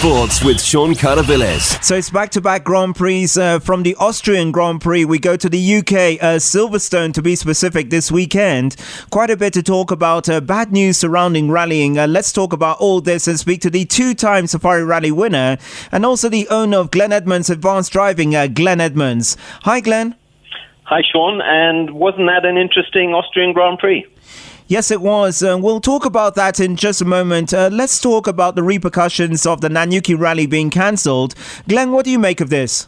Sports with Sean Caravillas. So it's back-to-back Grand Prix. From the Austrian Grand Prix, we go to the UK, Silverstone to be specific, this weekend. Quite a bit to talk about. Bad news surrounding rallying. Let's talk about all this and speak to the two-time Safari Rally winner and also the owner of Glen Edmonds Advanced Driving, Glen Edmonds. Hi, Glen. Hi, Sean. And wasn't that an interesting Austrian Grand Prix? Yes, it was. We'll talk about that in just a moment. Let's talk about the repercussions of the Nanyuki Rally being cancelled. Glenn, what do you make of this?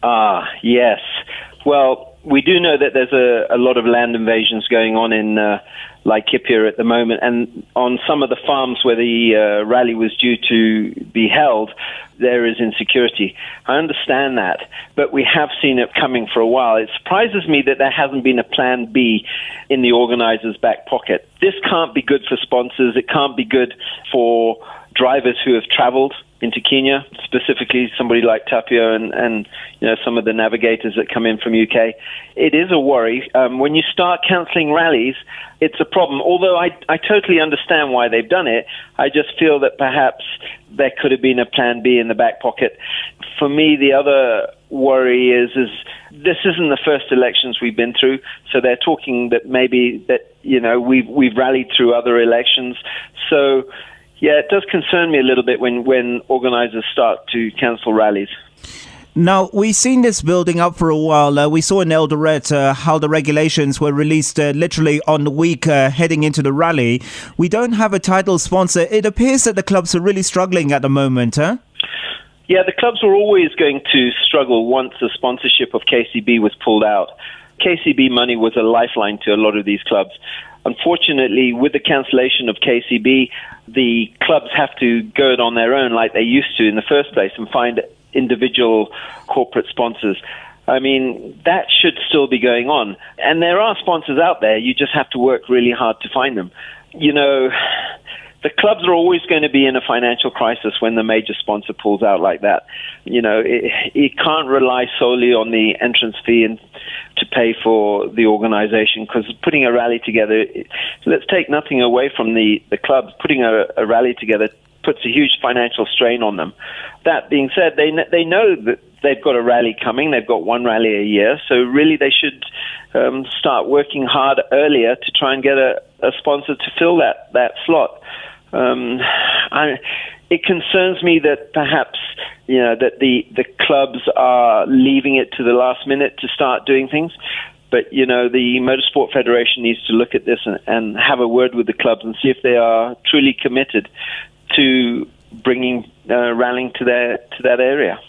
Yes. Well, we do know that there's a lot of land invasions going on in Laikipia at the moment, and on some of the farms where the rally was due to be held, there is insecurity. I understand that, but we have seen it coming for a while. It surprises me that there hasn't been a Plan B in the organizers' back pocket. This can't be good for sponsors. It can't be good for drivers who have traveled into Kenya, specifically somebody like Tapio and some of the navigators that come in from UK. It is a worry. When you start cancelling rallies, it's a problem. Although I totally understand why they've done it, I just feel that perhaps there could have been a Plan B in the back pocket. For me, the other worry is this isn't the first elections we've been through, so they're talking that maybe that we've rallied through other elections. So yeah, it does concern me a little bit when organisers start to cancel rallies. Now, we've seen this building up for a while. We saw in Eldoret how the regulations were released literally on the week heading into the rally. We don't have a title sponsor. It appears that the clubs are really struggling at the moment, huh? Yeah, the clubs were always going to struggle once the sponsorship of KCB was pulled out. KCB money was a lifeline to a lot of these clubs. Unfortunately, with the cancellation of KCB, the clubs have to go it on their own like they used to in the first place and find individual corporate sponsors. I mean, that should still be going on. And there are sponsors out there. You just have to work really hard to find them. The clubs are always going to be in a financial crisis when the major sponsor pulls out like that. It can't rely solely on the entrance fee and to pay for the organization, because putting a rally together, let's take nothing away from the clubs. Putting a rally together puts a huge financial strain on them. That being said, they know that they've got a rally coming. They've got one rally a year, so really they should start working hard earlier to try and get a sponsor to fill that slot. It concerns me that perhaps that the clubs are leaving it to the last minute to start doing things. But the Motorsport Federation needs to look at this and have a word with the clubs and see if they are truly committed to bringing rallying to that area.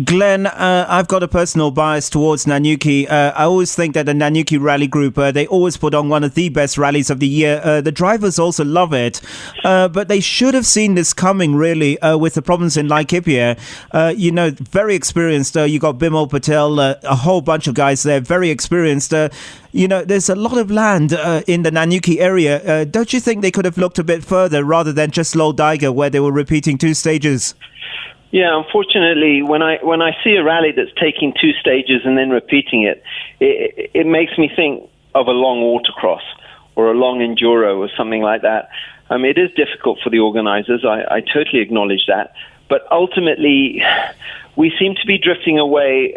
Glenn, I've got a personal bias towards Nanyuki. I always think that the Nanyuki Rally Group, they always put on one of the best rallies of the year. The drivers also love it. But they should have seen this coming, really, with the problems in Laikipia. Very experienced. You got Bimal Patel, a whole bunch of guys there, very experienced. There's a lot of land in the Nanyuki area. Don't you think they could have looked a bit further rather than just Lodaiga, where they were repeating two stages? Yeah, unfortunately, when I see a rally that's taking two stages and then repeating it makes me think of a long autocross or a long enduro or something like that. It is difficult for the organizers. I totally acknowledge that. But ultimately, we seem to be drifting away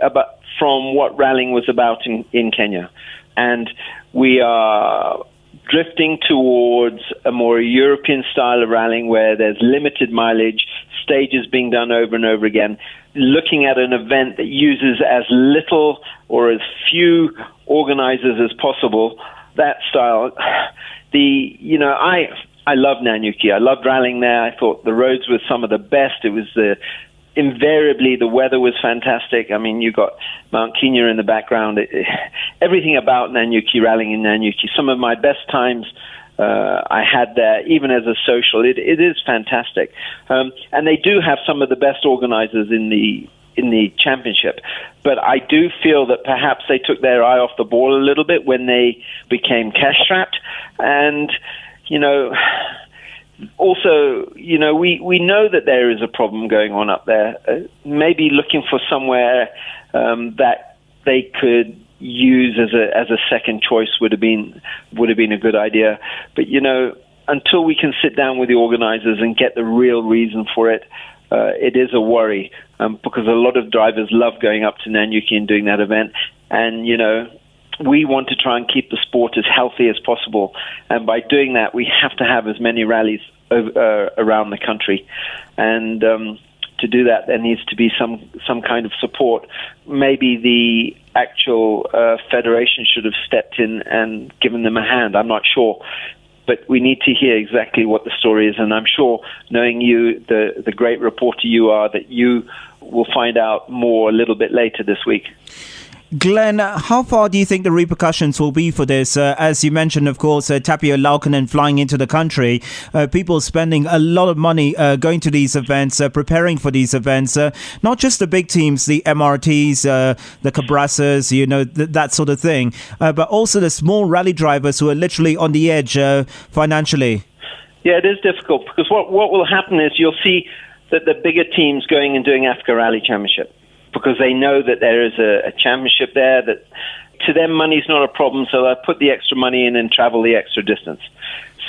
from what rallying was about in Kenya. And we are drifting towards a more European style of rallying where there's limited mileage, stages being done over and over again, looking at an event that uses as little or as few organizers as possible, that style. I love Nanyuki. I loved rallying there. I thought the roads were some of the best. It was invariably the weather was fantastic. I mean, you got Mount Kenya in the background. Everything about Nanyuki, rallying in Nanyuki. Some of my best times I had there, even as a social. It is fantastic, and they do have some of the best organizers in the championship. But I do feel that perhaps they took their eye off the ball a little bit when they became cash strapped, and also, we know that there is a problem going on up there. Maybe looking for somewhere that they could use as a second choice would have been a good idea. But until we can sit down with the organisers and get the real reason for it, it is a worry, because a lot of drivers love going up to Nanyuki and doing that event. And, we want to try and keep the sport as healthy as possible. And by doing that, we have to have as many rallies around the country. And to do that, there needs to be some kind of support. Maybe the actual federation should have stepped in and given them a hand. I'm not sure. But we need to hear exactly what the story is. And I'm sure, knowing you, the great reporter you are, that you will find out more a little bit later this week. Glenn, how far do you think the repercussions will be for this? As you mentioned, of course, Tapio Laukkanen flying into the country, people spending a lot of money going to these events, preparing for these events, not just the big teams, the MRTs, the Cabrasas, that sort of thing, but also the small rally drivers who are literally on the edge financially. Yeah, it is difficult, because what will happen is you'll see that the bigger teams going and doing Africa Rally Championship, because they know that there is a championship there, that to them money's not a problem, so they'll put the extra money in and travel the extra distance.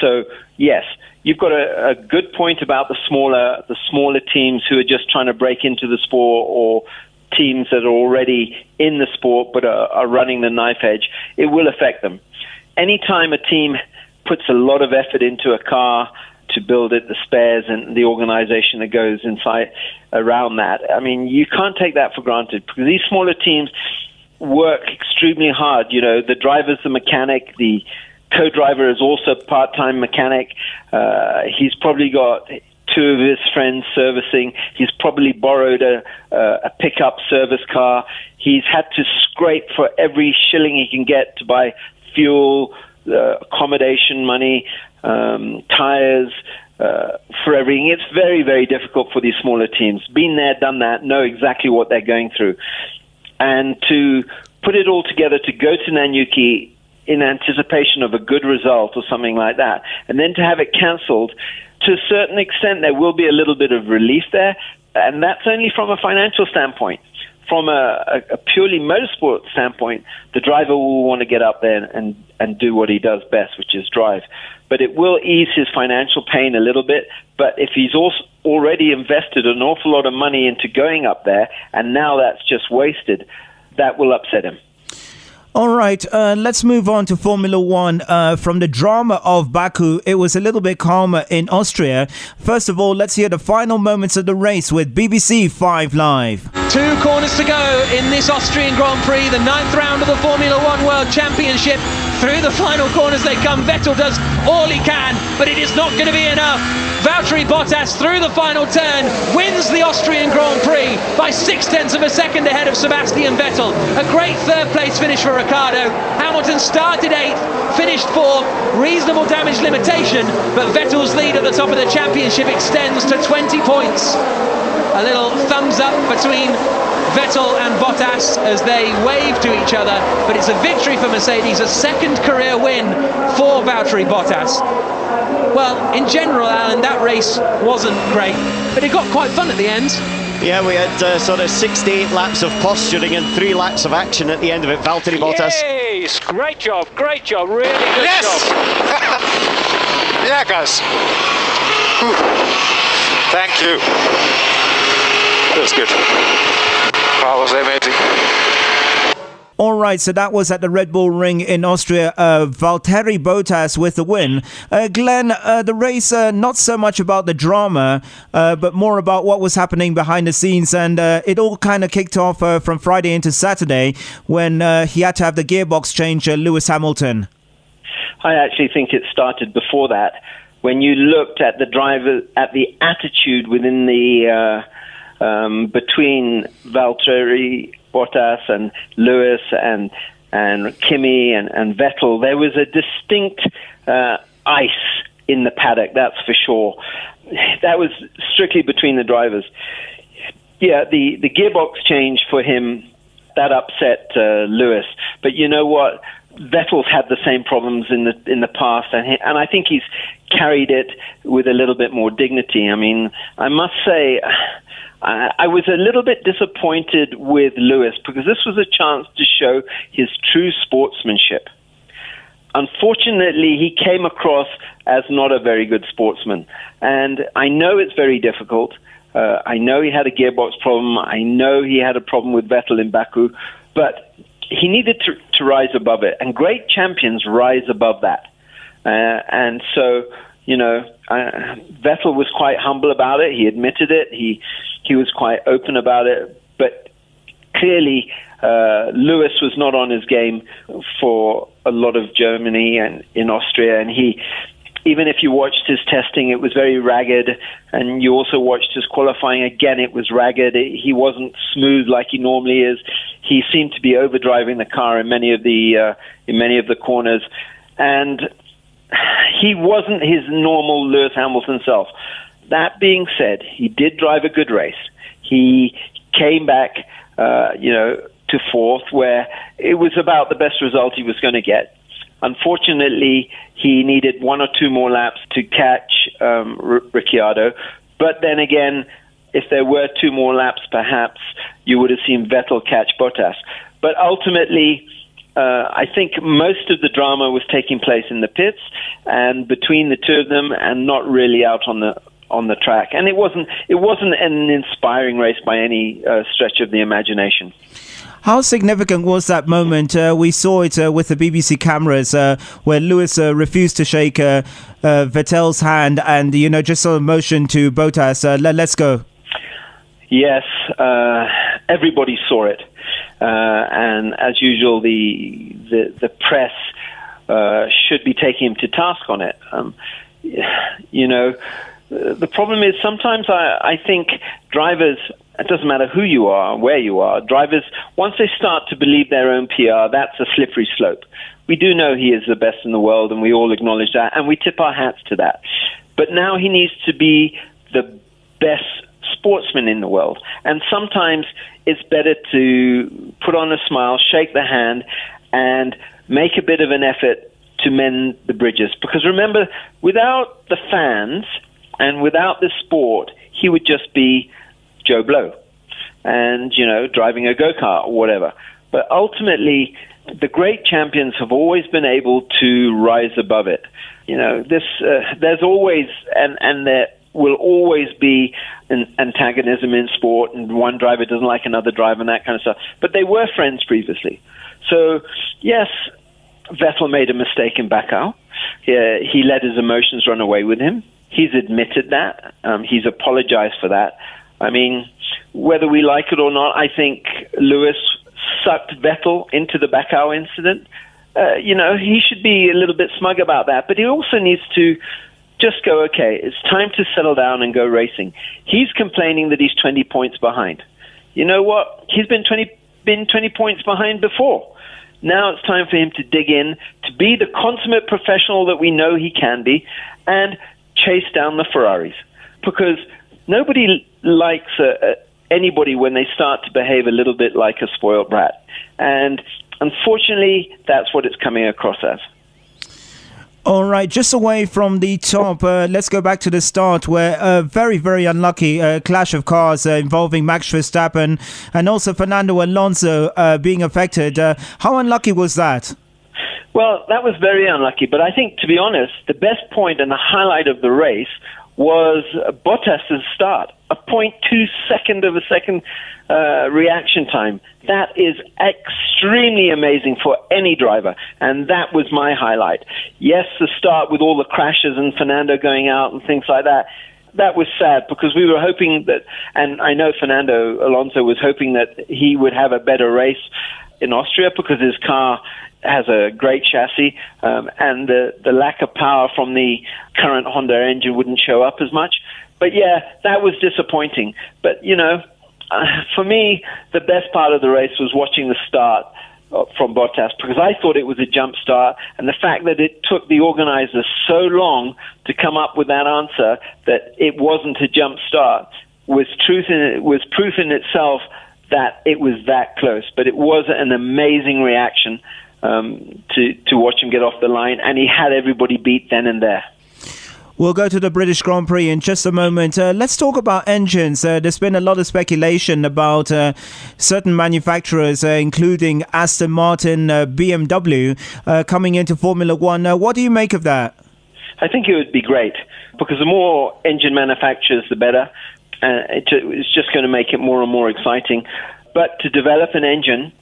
So, yes, you've got a good point about the smaller teams who are just trying to break into the sport, or teams that are already in the sport but are running the knife edge. It will affect them. Anytime a team puts a lot of effort into a car to build it, the spares and the organization that goes inside around that, I mean, you can't take that for granted, because these smaller teams work extremely hard. The driver's the mechanic, the co-driver is also part-time mechanic. He's probably got two of his friends servicing. He's probably borrowed a pickup service car. He's had to scrape for every shilling he can get to buy fuel, accommodation money, tires, for everything. It's very, very difficult for these smaller teams. Been there, done that, know exactly what they're going through. And to put it all together, to go to Nanyuki in anticipation of a good result or something like that, and then to have it cancelled, to a certain extent there will be a little bit of relief there, and that's only from a financial standpoint. From a purely motorsport standpoint, the driver will want to get up there and do what he does best, which is drive. But it will ease his financial pain a little bit. But if he's also already invested an awful lot of money into going up there, and now that's just wasted, that will upset him. All right, let's move on to Formula One. From the drama of Baku, it was a little bit calmer in Austria. First of all, let's hear the final moments of the race with BBC 5 Live. 2 corners to go in this Austrian Grand Prix, the 9th round of the Formula One World Championship. Through the final corners they come. Vettel does all he can, but it is not going to be enough. Valtteri Bottas, through the final turn, wins the Austrian Grand Prix by 0.6 of a second ahead of Sebastian Vettel. A great third-place finish for Ricciardo. Hamilton started 8th, finished 4th, reasonable damage limitation, but Vettel's lead at the top of the championship extends to 20 points. A little thumbs up between Vettel and Bottas as they wave to each other, but it's a victory for Mercedes, a second career win for Valtteri Bottas. Well, in general, Alan, that race wasn't great, but it got quite fun at the end. Yeah, we had sort of 68 laps of posturing and 3 laps of action at the end of it. Valtteri Bottas. Yes, great job, really good job. Yeah, guys. Thank you. That was good. Wow, was amazing. All right, so that was at the Red Bull Ring in Austria. Valtteri Bottas with the win. Glenn, the race, not so much about the drama, but more about what was happening behind the scenes. And it all kind of kicked off from Friday into Saturday when he had to have the gearbox change, Lewis Hamilton. I actually think it started before that. When you looked at the driver, at the attitude within the between Valtteri Bottas and Lewis and Kimi and Vettel, there was a distinct ice in the paddock, that's for sure. That was strictly between the drivers. Yeah, the gearbox change for him, that upset Lewis. But you know what? Vettel's had the same problems in the past, and I think he's carried it with a little bit more dignity. I mean, I must say, I was a little bit disappointed with Lewis because this was a chance to show his true sportsmanship. unfortunately, he came across as not a very good sportsman. And I know it's very difficult. I know he had a gearbox problem. I know he had a problem with Vettel in Baku. But he needed to rise above it. And great champions rise above that. And so, Vettel was quite humble about it. He admitted it. He was quite open about it. But clearly, Lewis was not on his game for a lot of Germany and in Austria. And even if you watched his testing, it was very ragged. And you also watched his qualifying. Again, it was ragged. He wasn't smooth like he normally is. He seemed to be overdriving the car in many of the corners. And he wasn't his normal Lewis Hamilton self. That being said, he did drive a good race. He came back, to fourth, where it was about the best result he was going to get. Unfortunately, he needed one or two more laps to catch Ricciardo. But then again, if there were two more laps, perhaps you would have seen Vettel catch Bottas. But ultimately, I think most of the drama was taking place in the pits and between the two of them, and not really out on the track. And it wasn't an inspiring race by any stretch of the imagination. How significant was that moment? We saw it with the BBC cameras where Lewis refused to shake Vettel's hand and, just sort of motioned to Bottas, let's go. Yes, everybody saw it. And as usual, the press should be taking him to task on it. The problem is sometimes I think drivers, it doesn't matter who you are, where you are, drivers, once they start to believe their own PR, that's a slippery slope. We do know he is the best in the world, and we all acknowledge that, and we tip our hats to that. But now he needs to be the best sportsman in the world. And sometimes it's better to put on a smile, shake the hand, and make a bit of an effort to mend the bridges. Because remember, without the fans and without the sport, he would just be Joe Blow and, driving a go-kart or whatever. But ultimately, the great champions have always been able to rise above it. There's always, and there will always be an antagonism in sport, and one driver doesn't like another driver and that kind of stuff. But they were friends previously. So, yes, Vettel made a mistake in Baku. He let his emotions run away with him. He's admitted that. He's apologized for that. I mean, whether we like it or not, I think Lewis sucked Vettel into the Baku incident. He should be a little bit smug about that, but he also needs to just go, okay, it's time to settle down and go racing. He's complaining that he's 20 points behind. You know what? He's been 20 points behind before. Now it's time for him to dig in, to be the consummate professional that we know he can be, and chase down the Ferraris. Because nobody likes anybody when they start to behave a little bit like a spoiled brat. And unfortunately, that's what it's coming across as. All right, just away from the top, let's go back to the start where a very, very unlucky clash of cars involving Max Verstappen and also Fernando Alonso being affected. How unlucky was that? Well, that was very unlucky, but I think, to be honest, the best point and the highlight of the race was Bottas' start. A 0.2 second of a second reaction time. That is extremely amazing for any driver, and that was my highlight. Yes, the start with all the crashes and Fernando going out and things like that, that was sad because we were hoping that, and I know Fernando Alonso was hoping that he would have a better race in Austria because his car has a great chassis, and the lack of power from the current Honda engine wouldn't show up as much. But yeah, that was disappointing. But, for me, the best part of the race was watching the start from Bottas because I thought it was a jump start, and the fact that it took the organisers so long to come up with that answer that it wasn't a jump start was proof in itself that it was that close. But it was an amazing reaction to watch him get off the line, and he had everybody beat then and there. We'll go to the British Grand Prix in just a moment. Let's talk about engines. There's been a lot of speculation about certain manufacturers, including Aston Martin, BMW, coming into Formula One. What do you make of that? I think it would be great, because the more engine manufacturers, the better. It's just going to make it more and more exciting. But to develop an engine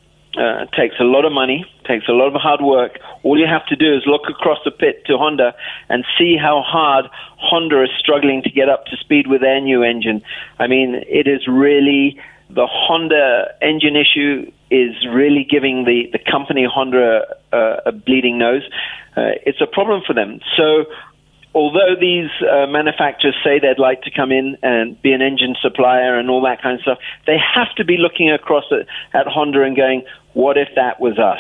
takes a lot of money, takes a lot of hard work. All you have to do is look across the pit to Honda and see how hard Honda is struggling to get up to speed with their new engine. I mean, it is really, the Honda engine issue is really giving the company Honda a bleeding nose. It's a problem for them. So although these manufacturers say they'd like to come in and be an engine supplier and all that kind of stuff, they have to be looking across at Honda and going, what if that was us?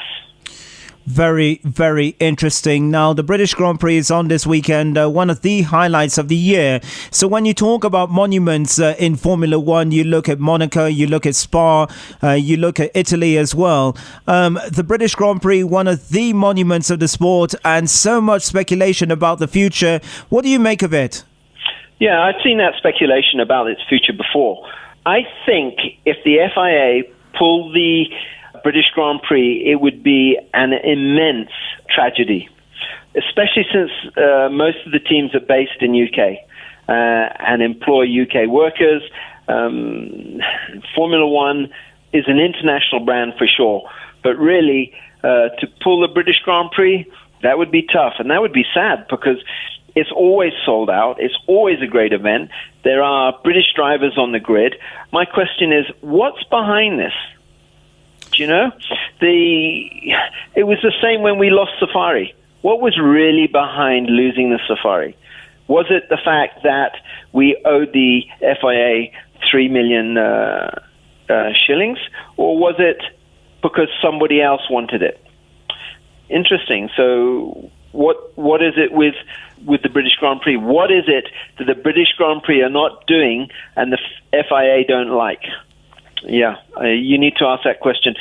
Very, very interesting. Now, the British Grand Prix is on this weekend, one of the highlights of the year. So when you talk about monuments in Formula One, you look at Monaco, you look at Spa, you look at Italy as well. The British Grand Prix, one of the monuments of the sport, and so much speculation about the future. What do you make of it? Yeah, I've seen that speculation about its future before. I think if the FIA pull the British Grand Prix, it would be an immense tragedy, especially since most of the teams are based in UK and employ UK workers. Formula One is an international brand for sure, but really to pull the British Grand Prix, that would be tough, and that would be sad, because it's always sold out. It's always a great event. There are British drivers on the grid. My question is, what's behind this? You know, it was the same when we lost Safari. What was really behind losing the Safari? Was it the fact that we owed the FIA 3 million shillings, or was it because somebody else wanted it? Interesting. So what is it with the British Grand Prix? What is it that the British Grand Prix are not doing and the FIA don't like? Yeah, you need to ask that question.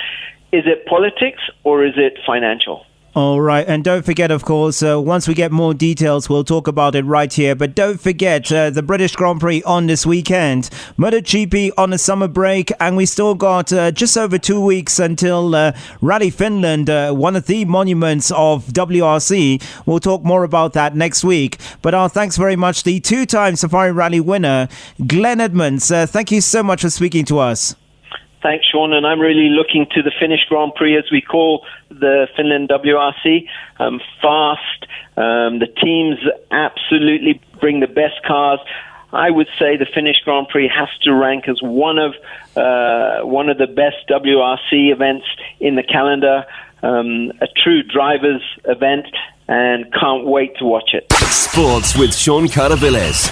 Is it politics or is it financial? All right. And don't forget, of course, once we get more details, we'll talk about it right here. But don't forget the British Grand Prix on this weekend. MotoGP on a summer break. And we still got just over 2 weeks until Rally Finland, one of the monuments of WRC. We'll talk more about that next week. But our thanks very much, the two-time Safari Rally winner, Glen Edmonds. Thank you so much for speaking to us. Thanks, Sean, and I'm really looking to the Finnish Grand Prix, as we call the Finland WRC. Fast. The teams absolutely bring the best cars. I would say the Finnish Grand Prix has to rank as one of the best WRC events in the calendar. A true drivers' event, and can't wait to watch it. Sports with Sean Caravilles.